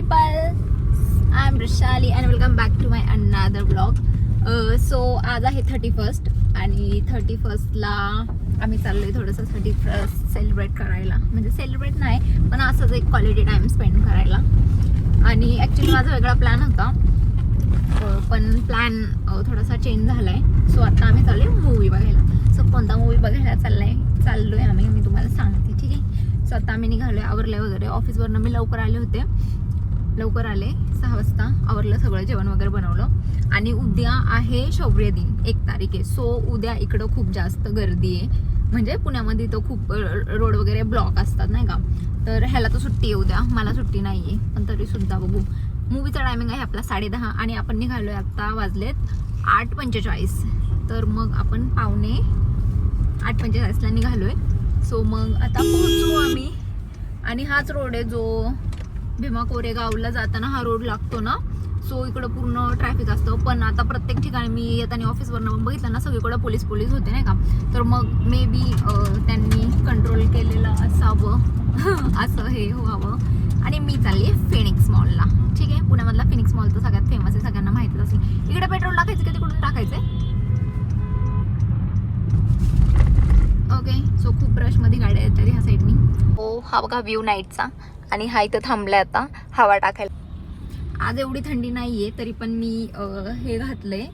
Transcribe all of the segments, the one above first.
people, I am Rishali and welcome back to my another vlog. So आज आहे 31st आणि 31stला आम्ही चाललोय थोडंसं 31st सेलिब्रेट करायला. म्हणजे सेलिब्रेट नाही पण असंच एक क्वालिटी टाइम स्पेंड करायला. आणि ॲक्च्युली माझा वेगळा प्लॅन होता पण प्लॅन थोडासा चेंज झालाय. सो आता आम्ही चाललोय मूवी बघायला. सो कोणता मूवी बघायला चाललोय आम्ही मी तुम्हाला सांगते, ठीक आहे. सो आता आम्ही निघालोय, आवरले वगैरे. ऑफिसवरनं मी लवकर आले 6 वाजता. आवरलं सगळं, जेवण वगैरे बनवलं. आणि उद्या आहे शौर्य दिन, 1 तारीख आहे. सो उद्या इकडं खूप जास्त गर्दी आहे. म्हणजे पुण्यामध्ये तो खूप रोड वगैरे ब्लॉक असतात नाही का. तर ह्याला तर सुट्टी आहे उद्या, मला सुट्टी नाही आहे. पण तरी सुद्धा बघू. मूवीचा टायमिंग आहे आपला 10:30 आणि आपण निघालोय आता वाजलेत 8:45. तर मग आपण 8:45ला निघालोय. सो मग आता पोहोचू आम्ही. आणि हाच रोड आहे जो भीमा कोरेगावला जाताना हा रोड लागतो ना. सो इकडं पूर्ण ट्रॅफिक असतं. पण आता प्रत्येक ठिकाणी मी येताना ऑफिसवरनं बघितलं ना, सगळीकडं पोलीस होते नाही का. तर मग मे बी त्यांनी कंट्रोल केलेलं असावं असं हे व्हावं. आणि मी चालली आहे फिनिक्स मॉलला, ठीक आहे. पुण्यामधला फिनिक्स मॉल तर सगळ्यात फेमस आहे, सगळ्यांना माहितीच असेल. इकडे पेट्रोल टाकायचं का तिकडून टाकायचंय? ओके. सो खूप रशमध्ये गाड्या येतात ह्या साईडनी. हो, हा बघा व्ह्यू नाईटचा. आणि हा इथं थांबलाय आता हवा टाकायला. आज एवढी थंडी नाहीये तरी पण मी हे घातलंय,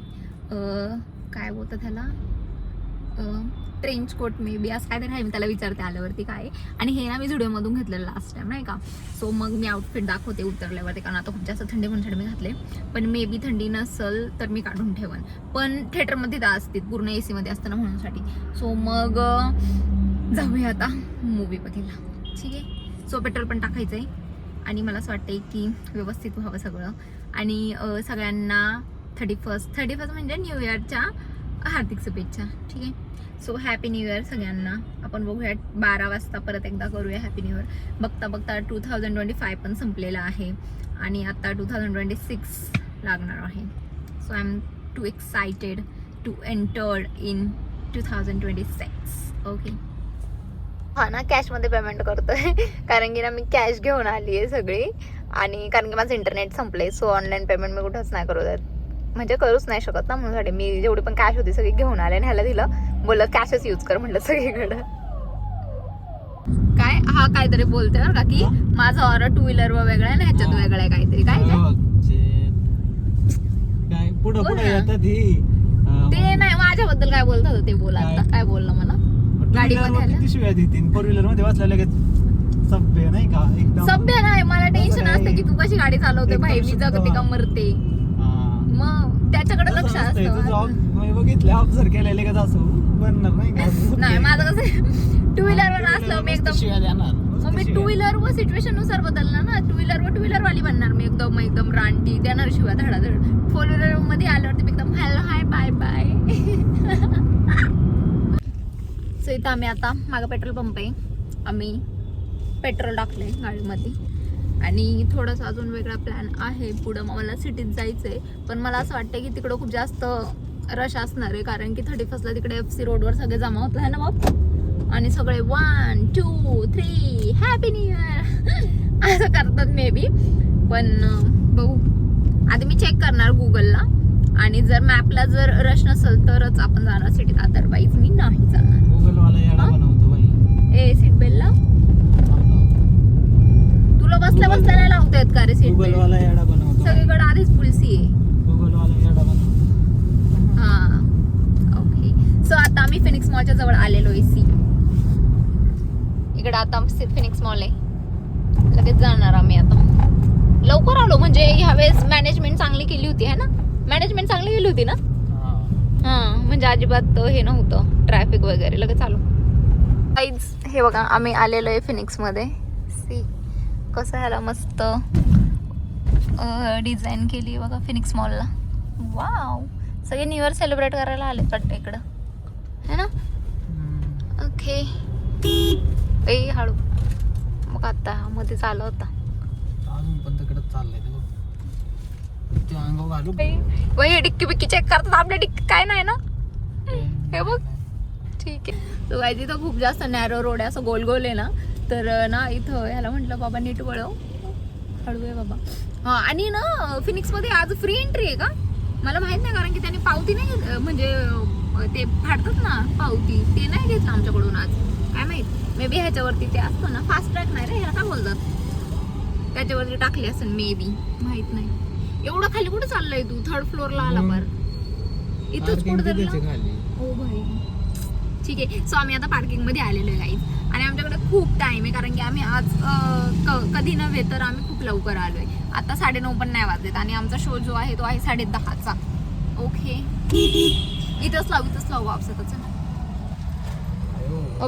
काय बोलतात त्याला, ट्रेंच कोट मे बी असं काय तरी आहे. मी त्याला विचारते आल्यावरती काय. आणि हे ना मी व्हिडिओमधून घेतलेलं लास्ट टाइम नाही का. सो मग मी आउटफिट दाखवते उतरल्यावरती, कारण आता खूप जास्त थंडी म्हणून मी घातले. पण मे बी थंडी नसल तर मी काढून ठेवन. पण थिएटरमध्ये तर असतील, पूर्ण AC मध्ये असतं ना म्हणूनसाठी. सो मग जाऊया आता मूवी बघायला, ठीक आहे. सो पेट्रोल पण टाकायचं आहे. आणि मला असं वाटतंय की व्यवस्थित व्हावं सगळं. आणि सगळ्यांना 31 म्हणजे न्यू इयरच्या हार्दिक शुभेच्छा, ठीक आहे. सो हॅपी न्यू इयर सगळ्यांना. आपण बघूया 12 वाजता परत एकदा करूया हॅपी न्यू इयर. बघता 2025 पण संपलेला आहे आणि आता 2026 लागणार आहे. So I am too excited to enter in 2026. Okay. हा ना, कॅशमध्ये पेमेंट करतोय कारण की ना मी कॅश घेऊन आली आहे सगळी. आणि कारण की माझं इंटरनेट संपलंय. सो ऑनलाईन पेमेंट मी कुठंच नाही करू देत, म्हणजे करूच नाही शकत ना. म्हणून मी जेवढी पण कॅश होती सगळी घेऊन आले आणि ह्याला दिलं, बोललं कॅशच यूज कर म्हटलं सगळीकडं. काय हा काहीतरी बोलतोय बरं का की माझा ऑर्डर 2 व्हीलर वर वेगळा आहे ना ह्याच्यात वेगळं आहे काहीतरी. काय ते नाही, माझ्याबद्दल काय बोलत होतं ते बोला. आता काय बोललं मला गाडीमध्ये सभ्य नाही. मला टेन्शन असतं की तू कशी गाडी चालवते भाई, मी जगते का मरते. मग त्याच्याकडे लक्ष असतं. नाही माझं कसं 2 व्हीलर वर असलं मी एकदम, मग मी 2 व्हीलर वर सिच्युएशन नुसार बदलणार ना. 2 व्हीलर वाली बनणार मी, एकदम रानटी देणार शिवाय धडाधड. 4 व्हीलर मध्ये आल्यावरती मी एकदम hello hi bye bye. So इथं आम्ही आता मागं पेट्रोल पंप आहे, आम्ही पेट्रोल टाकले गाडीमध्ये. आणि थोडासा अजून वेगळा प्लॅन आहे पुढं. मला सिटीत जायचं आहे पण मला असं वाटतं की तिकडं खूप जास्त रश असणार आहे, कारण की 31ला तिकडे FC रोडवर सगळे जमा होत आहे ना बाप. आणि सगळे 1 2 3 हॅपी न्यू इयर असं करतात मे बी. पण बघू, आधी मी चेक करणार गुगलला. आणि जर मॅपला जर रश नसेल तरच आपण जाणार सिटीत, अदरवाईज मी नाही जाणार. ए सीट बेल्ट लाव. तुला बसल्या नाही लावता येत का रे सीट बेल्ट? सगळीकडे आधीच पुलसी आहे. हा ओके. सो आता आम्ही फिनिक्स मॉलच्या जवळ आलेलो आहे. इकडे आता फिनिक्स मॉल आहे, लगेच जाणार आम्ही. आता लवकर आलो म्हणजे ह्यावेळेस मॅनेजमेंट चांगली केली होती है ना. मॅनेजमेंट चांगली केली होती ना. हा म्हणजे अजिबात हे नव्हतं ट्रॅफिक वगैरे. लगेच आलो. हे बघा आम्ही आलेलो आहे फिनिक्स मध्ये. सी कसं ह्याला मस्त डिझाईन केली बघा फिनिक्स मॉलला. वाव, सगळे न्यू इयर सेलिब्रेट करायला आले वाटतं इकडं है ना. ओके. ए हळू मग आता मध्ये चालू होता डिक्की बिक्की चेक करतात. आपल्या डिक्की काय नाही ना, हे बघ. ठीक आहे. तो गायची तर खूप जास्त नॅरो रोड आहे, असं गोल गोल आहे ना. तर ना इथं ह्याला म्हटलं बाबा नीट वळव. हळू आहे बाबा. आणि ना फिनिक्स मध्ये आज फ्री एंट्री आहे का मला माहित नाही, कारण की त्यांनी पावती नाही म्हणजे ते फाडतात ना पावती, ते नाही घेतलं आमच्याकडून आज. काय माहित, मे बी ह्याच्यावरती ते असतं ना फास्ट ट्रॅक नाही रे ह्याला काय बोलतात, त्याच्यावरती टाकली असेल मे बी, माहित नाही. एवढं खाली कुठे चाललंय तू? थर्ड फ्लोअरला आला पर इथंच कुठे. हो भाई ठीक आहे. सो आम्ही आता पार्किंग मध्ये आलेलो आहे गाईज, आणि आमच्याकडे खूप टाइम आहे, कारण की आम्ही आज कधी नव्हे तर आम्ही खूप लवकर आलोय. आता 9:30 पण नाही वाजलेत, आणि आमचा शो जो आहे तो आहे 10:30चा. ओके इथंच लावू वापसातच.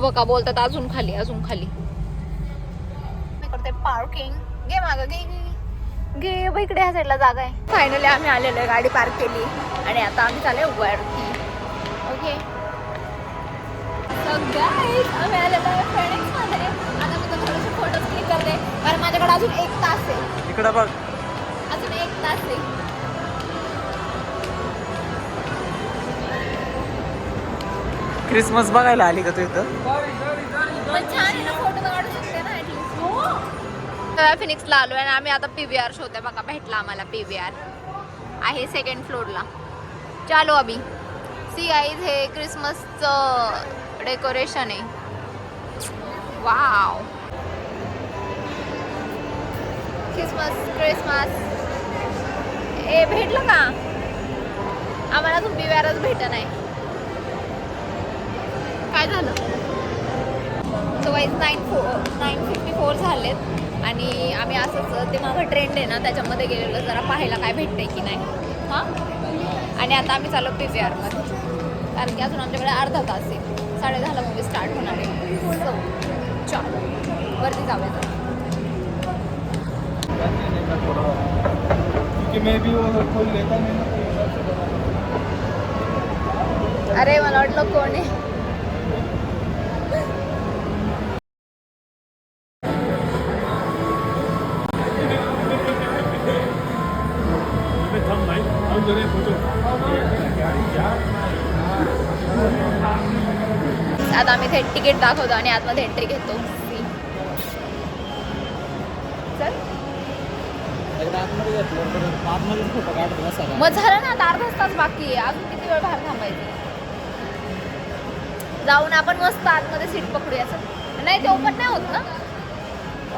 बघा बोलतात अजून खाली अजून खाली. करते पार्किंग. घे मागं घे घे इकडे ह्या साईडला जागा आहे. फायनली आम्ही आलेलो आहे, गाडी पार्क केली आणि आता आम्ही चालले वरती. ओके गाईज आम्ही आलेलो आहे फिनिक्स मध्ये. आता मी थोडेसे फोटोज क्लिक करते, कारण माझ्याकडे अजून 1 तास आहे. इकडे बघ, अजून 1 तास आहे. क्रिसमस बघायला आली का तू इथं? पण छान आहे ना, फोटो काढू शकते ना ऍटलीस्ट. फिनिक्सला आलो आणि आम्ही आता PVR शोधते. बघा भेटला आम्हाला PVR आहे 2nd फ्लोअरला. चालो अभी सी गाईज, हे क्रिसमसचं डेकोरेशन आहे. वाव क्रिसमस ए भेटलं का आम्हाला? अजून PVRच भेटत नाही. काय झालं? सो वाईज 9:54 झालेत आणि आम्ही असंच ते मागं ट्रेंड आहे ना त्याच्यामध्ये गेलेलो जरा पाहायला काय भेटतंय की नाही. हां आणि आता आम्ही चाललो PVR मध्ये, कारण की अजून आमच्याकडे अर्धा तास आहे. 10:30ला मूवी स्टार्ट होणार आहे. सो चल वरती जाऊया. अरे मला वाटलं कोण आहे. आता आम्ही थेट तिकीट दाखवतो आणि आतमध्ये एंट्री घेतो. चल मग झालं ना, आता अर्धाच तास बाकी आहे. अजून किती वेळ बाहेर थांबायचं? जाऊन आपण मस्त आतमध्ये सीट पकडूया. नाही ते ओपन नाही होत ना.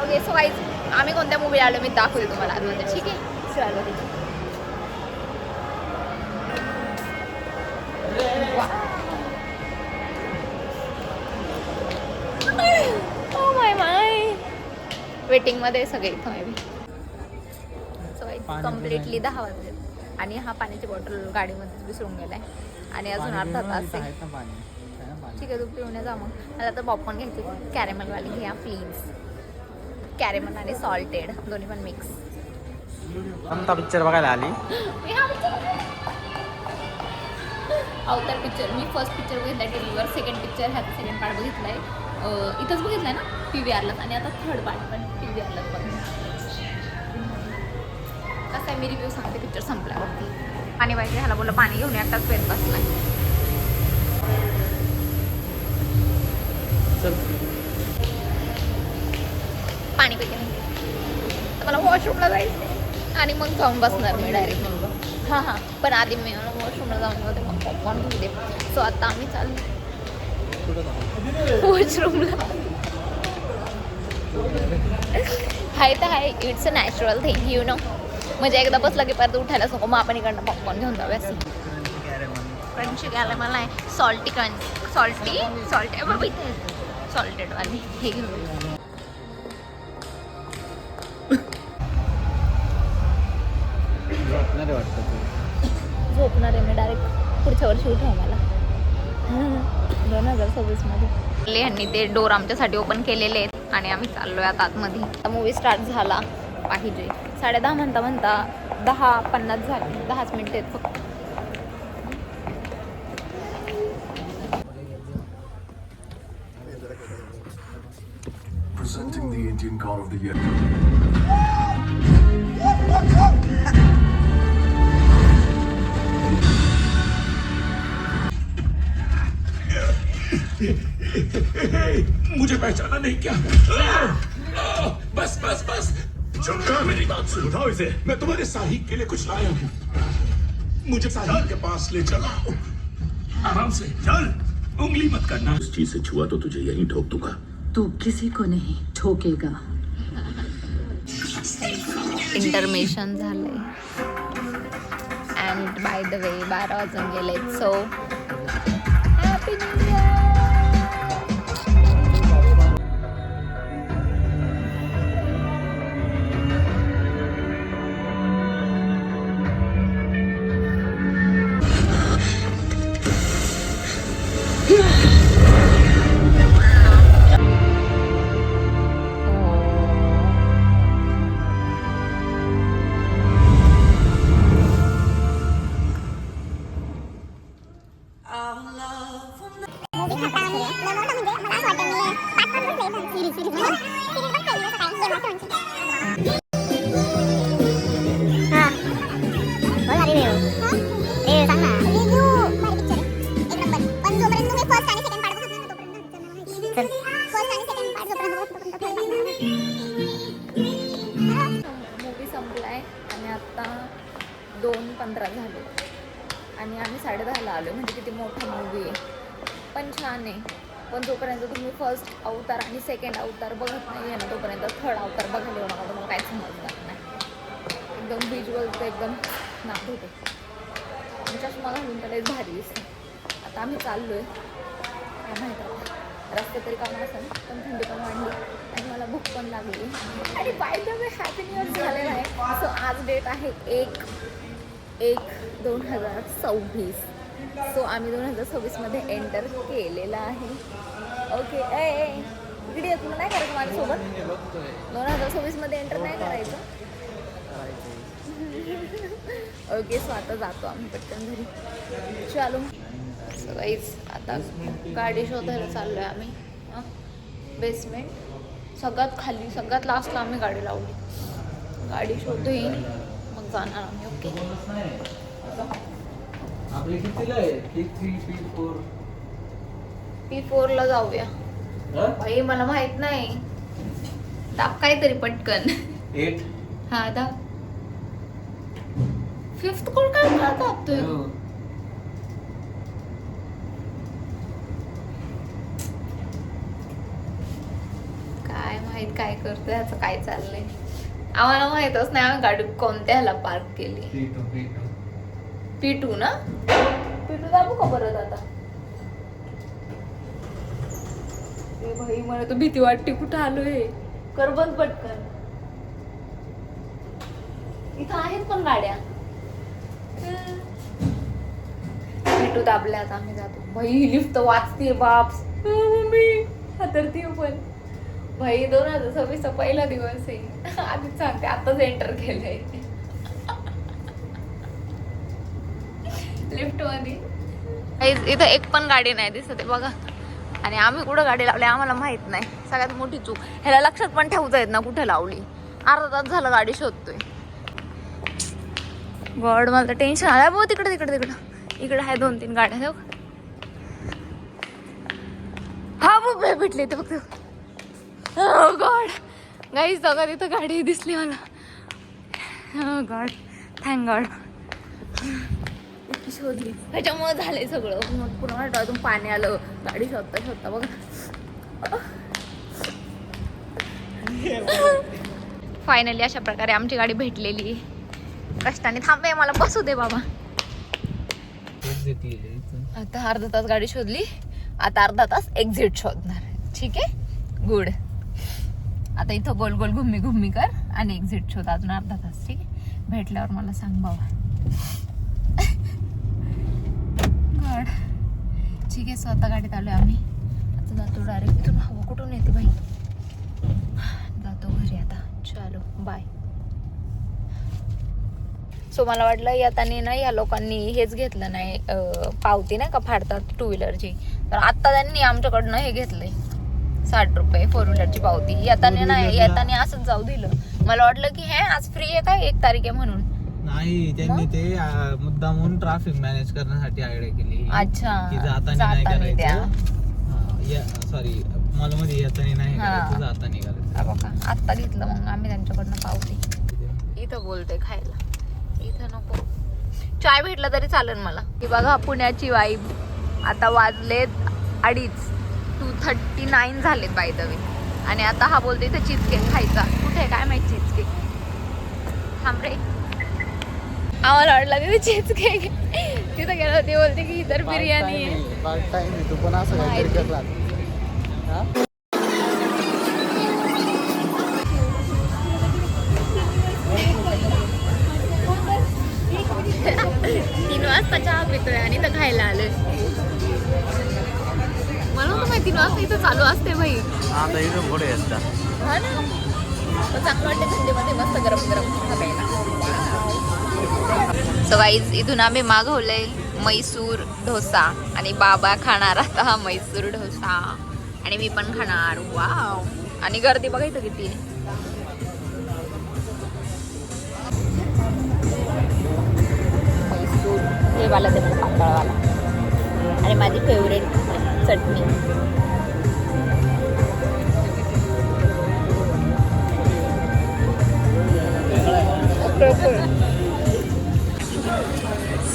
ओके सो वाईज आम्ही कोणत्या मूवी आलो मी दाखवते तुम्हाला आतमध्ये. ठीक आहे चलो. वेटिंग मध्ये सगळे इथं आहे. सो कम्प्लिटली 10 वाजले आणि हा पाण्याची बॉटल गाडीमध्ये विसरून गेलाय आणि अजून अर्धा तास आहे. ठीक आहे तू पिऊन जा. मग मला तर पॉपकॉर्न घ्यायचे, कॅरेमलवाली घ्या प्लीज. कॅरेमल आणि सॉल्टेड दोन्ही पण मिक्स. कोणता पिक्चर बघायला आली? अवतार पिक्चर. मी फर्स्ट पिक्चर बघितला टीव्हीवर, 2nd पिक्चर ह्याचा 2nd पार्ट बघितलाय इथंच बघितलाय ना PVRलाच, आणि आता 3rd पार्ट पण PVRलाच बघितला. कसं आहे मी रिव्ह्यू सांगते पिक्चर संपल्यावरती. पाणी पाहिजे ह्याला बोललं पाणी घेऊन एकटाच पेट बसलाय. पाणी पाहिजे नाही तर मला वॉशरूमला जायचं आणि मग जाऊन बसणार मी डायरेक्ट. हां पण आधी मी वॉशरूमला जाऊन होते मग पॉपकॉर्न घेऊ दे. सो आता आम्ही चाललो वॉशरूमला. हाय तर hi, it's a natural thing you know. म्हणजे एकदा बसला की परत उठायला नको. मग आपण इकडनं पॉपकॉर्न घेऊन जाऊया. क्रंची कॅरेमल आहे, सॉल्टी बाबा इथे सॉल्टेडवाली हे घेऊन. झोपणार आहे मी डायरेक्ट. पुढच्या वर्षी उठव मला 2026 मध्ये. ह्यांनी ते डोर आमच्यासाठी ओपन केलेले आहेत आणि आम्ही चाललोय आता आतमध्ये. मूवी स्टार्ट झाला पाहिजे. 10:30 म्हणता 10:50 झाले. 10 मिनिट आहेत फक्त. Presenting the Indian Car of the Year. मुझे पहचाना नहीं क्या? बस बस बस, चुप कर मेरी दांत से उठाओ इसे। मैं तुम्हारे साहिब के लिए कुछ लाया हूँ, मुझे साहिब के पास ले चलो। आराम से चल, उंगली मत करना। उस चीज से छुआ तो तुझे यहीं ठोक दूंगा। तू किसी को नहीं ठोकेगा। इंटरमेशन झालंय अँड बाय द वे 12 वाजून गेलेत. So happy new year. Movie संपलाय आणि आता 2:15 झाले आणि आम्ही 10:30ला आलो. म्हणजे किती मोठा मूवी आहे, पण छान आहे. पण जोपर्यंत तुम्ही फर्स्ट अवतार आणि सेकंड अवतार बघत नाही आहे ना, तोपर्यंत थर्ड अवतार बघायला येऊ नका, तुम्हाला काहीच समजणार नाही. एकदम व्हिज्युअल तर एकदम नाक होते. चष्मा घालून त्याला एक भारी दिसतं. आता आम्ही चाललो आहे, काय माहीत आता रस्ते तरी कमी असेल, पण थंडी पण वाढली आणि मला भूक पण लागली. आणि by the way happy new year झालेला आहे. सो आज डेट आहे 1/1/2026. सो आम्ही 2026मध्ये एंटर केलेला आहे. ओके इकडे तुला नाही करायचं माझ्यासोबत. 2026मध्ये एंटर नाही करायचं. ओके सो आता जातो आम्ही पटकन घरी. चालू सो गाईज आता गाडी शोधायला चाललो आहे आम्ही. बेसमेंट सगळ्यात खाली सगळ्यात लास्टला आम्ही गाडी लावली. गाडी शोधून मग जाणार आम्ही. ओके आपले कितीला आहे? P4 जाऊया. भाई मला माहित नाही, दाब काहीतरी पटकन. 8 हा दाब. 5th कोड काय दाबतोय? काय माहित काय करतोय, ह्याचं काय चाललंय आम्हाला माहितच नाही. आम्ही गाडी कोणत्या ह्याला पार्क केली. P2 ना. P2 दाबू का परत आता? ए भाई मला तर भीती वाटते, कुठं आलोय. कर बंद पटकन. इथं आहेत पण गाड्या. P2 दाबल्या आता आम्ही जातो. भाई ही लिफ्ट वाचते बाप्स. मम्मी हातरती पण. भाई 2026चा पहिला दिवस आहे. आधीच सांगते, आताच एंटर केलंय लिफ्ट मध्ये. इथं एक पण गाडी नाही दिसत आहे बघा. आणि आम्ही कुठं गाडी लावली आम्हाला माहित नाही. सगळ्यात मोठी चूक. ह्याला लक्षात पण ठेवता येत ना कुठे लावली. अर्धा तास झालं गाडी शोधतोय. गॉड मला टेन्शन आलं. बघ तिकडे इकडे आहे 2-3 गाड्या. हा बघ भेटले ते फक्त. Oh God, गाईज बघा तिथं गाडी दिसली मला. Oh God, thank God. शोधली त्याच्यामुळे झालंय सगळं. मग पुन्हा डोळ्यातून पाणी आलं गाडी शोधता बघा. फायनली अशा प्रकारे आमची गाडी भेटलेली. कष्टाने थांबे, मला बसू दे बाबा. आता अर्धा तास गाडी शोधली, आता अर्धा तास एक्झिट शोधणार. ठीक आहे, गुड. आता इथं गोल गोल घुम्मी कर आणि एक्झिट शोध अजून अर्धा तास. ठीक आहे, भेटल्यावर मला सांग बाबा. गॉड ठीक आहे. स्वतः गाडीत आलोय आम्ही. आता जातो डायरेक्ट. इथून हवा कुठून येते बाई. जातो घरी आता. चलो बाय. सो मला वाटलं येताना ना या लोकांनी हेच घेतलं नाही, पावती नाही का फाडतात 2 व्हीलरची. तर आता त्यांनी आमच्याकडनं हे घेतलंय 60 रुपये 4 व्हीलरची पावती. येताना नाही, येताना असंच जाऊ दिलं. मला वाटलं की हे आज फ्री आहे काय 1 तारीख आहे म्हणून. नाही, त्यांनी ते मुद्दामून ट्रॅफिक मॅनेज करण्यासाठी आयडिया केली. अच्छा, की जाताना नाही करायचं. सॉरी, मॉलमध्ये येताना नाही करायचं, जाताना करायचं. बघा आता घेतलं मग आम्ही त्यांच्याकडनं पावती. इथं बोलते खायला, इथं नको. चाय भेटला तरी चालेल मला. ही बघा पुण्याची वाईब. आता वाजलेत 2:30, 2:39 झालेत बाय द वे. आणि आता हा बोलते इथं चीज केक खायचा. कुठे काय माहिती चीज केक. थांब रे, आम्हाला वाटलं तिथे चीज केक. तिथं गेलं होते, बोलते की इतर बिर्याणी आहे. पार्ट टाइम आहे, तू पण असं काहीतरी करणार. हा? 3 वाजता चहा पितोय आणि इथं खायला आलोय. मला नव्हतं माहिती 3 वाजता इथं चालू असते भाई. आता इथून पुढे असतात. हा ना, चांगलं वाटतं थंडीमध्ये मस्त गरम गरम खायला. सो गाईज, इथून आम्ही मागवलंय मैसूर डोसा आणि बाबा खाणार आता हा मैसूर डोसा आणि मी पण खाणार. वाव. आणि गर्दी बघा इथं किती आहे. मैसूर हे वाला त्याचा पातळवाला आणि माझी favourite chutney.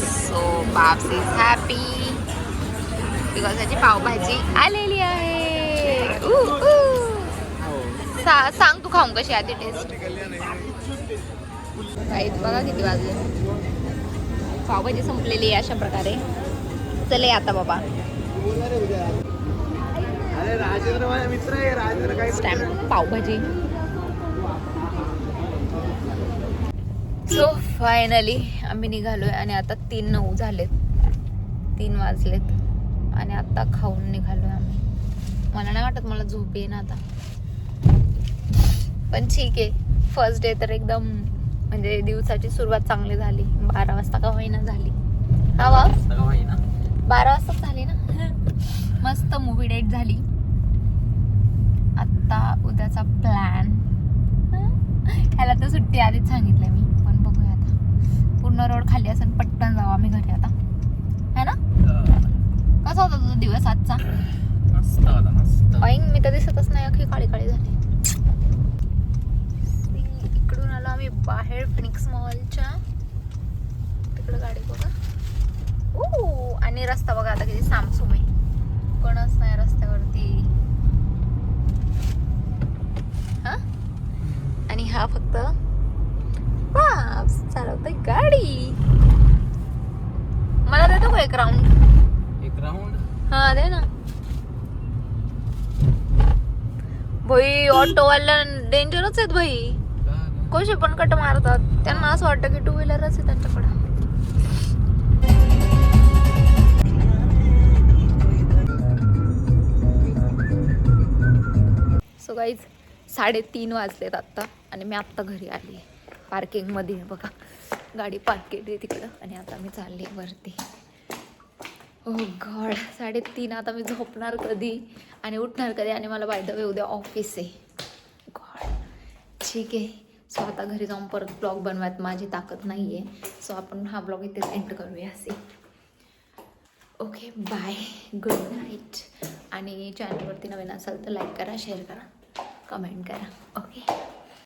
So बाप्स is happy because त्याची पावभाजी आलेली आहे. सांग तू खाऊन कशी आधी टेस्ट. काहीच बघा किती वाजले. पावभाजी संपलेली आहे अशा प्रकारे. चले आता बाबा. अरे राजेंद्र माझा मित्र आहे. राजेंद्र काय स्टॅम्प पावभाजी. सो फायनली आम्ही निघालोय आणि आता 3:09 झालेत. 3 वाजलेत आणि आता खाऊन निघालोय आम्ही. मला नाही वाटत मला झोप येईन आता, पण ठीक आहे. फर्स्ट डे तर एकदम म्हणजे दिवसाची सुरुवात चांगली झाली. 12 वाजता का होईना झाली. हा वा 12 वाजता झाली ना. मस्त मूवी डेट झाली. आता उद्याचा प्लॅन. ह्याला तर सुट्टी आधीच सांगितलंय मी, पण बघूया आता. पूर्ण रोड खाली असेल, पटकन जाऊ आम्ही घरी आता, है ना. कसा होता तुझा दिवस आजचा. मस्त होता, मस्त. मी तर दिसतच नाही, अख्खी काळी काळी झाली. इकडून आलो आम्ही बाहेर फिनिक्स मॉलच्या तिकडे. गाडी बघा. आणि रस्ता बघा आता किती सामसूम आहे. कोणच नाही रस्त्यावरती. हा, आणि हा फक्त चालवतोय गाडी. मला देतो का एक राऊंड. हा दे ना भाई. ऑटोवाल्या डेंजरच आहेत भाई. कसे पण कट मारतात. त्यांना असं वाटतं की 2 व्हीलरच आहे त्यांच्याकडं. सो गाईज 3:30 वाजलेत आत्ता आणि मी आत्ता घरी आली. पार्किंगमध्ये बघा गाडी पार्क केली आहे तिकडं आणि आता मी चालली वरती. ओ गॉड 3:30. आता मी झोपणार कधी आणि उठणार कधी. आणि मला बाय द वे उद्या ऑफिस आहे. गॉड. ठीक आहे. सो आता घरी जाऊन परत ब्लॉग बनवायत माझी ताकद नाही आहे. सो आपण हा ब्लॉग इथेच एंड करूया असे. Okay bye, good night. आणि चॅनलवरती नवीन असाल तर लाईक करा, शेअर करा, कमेंट करा. ओके.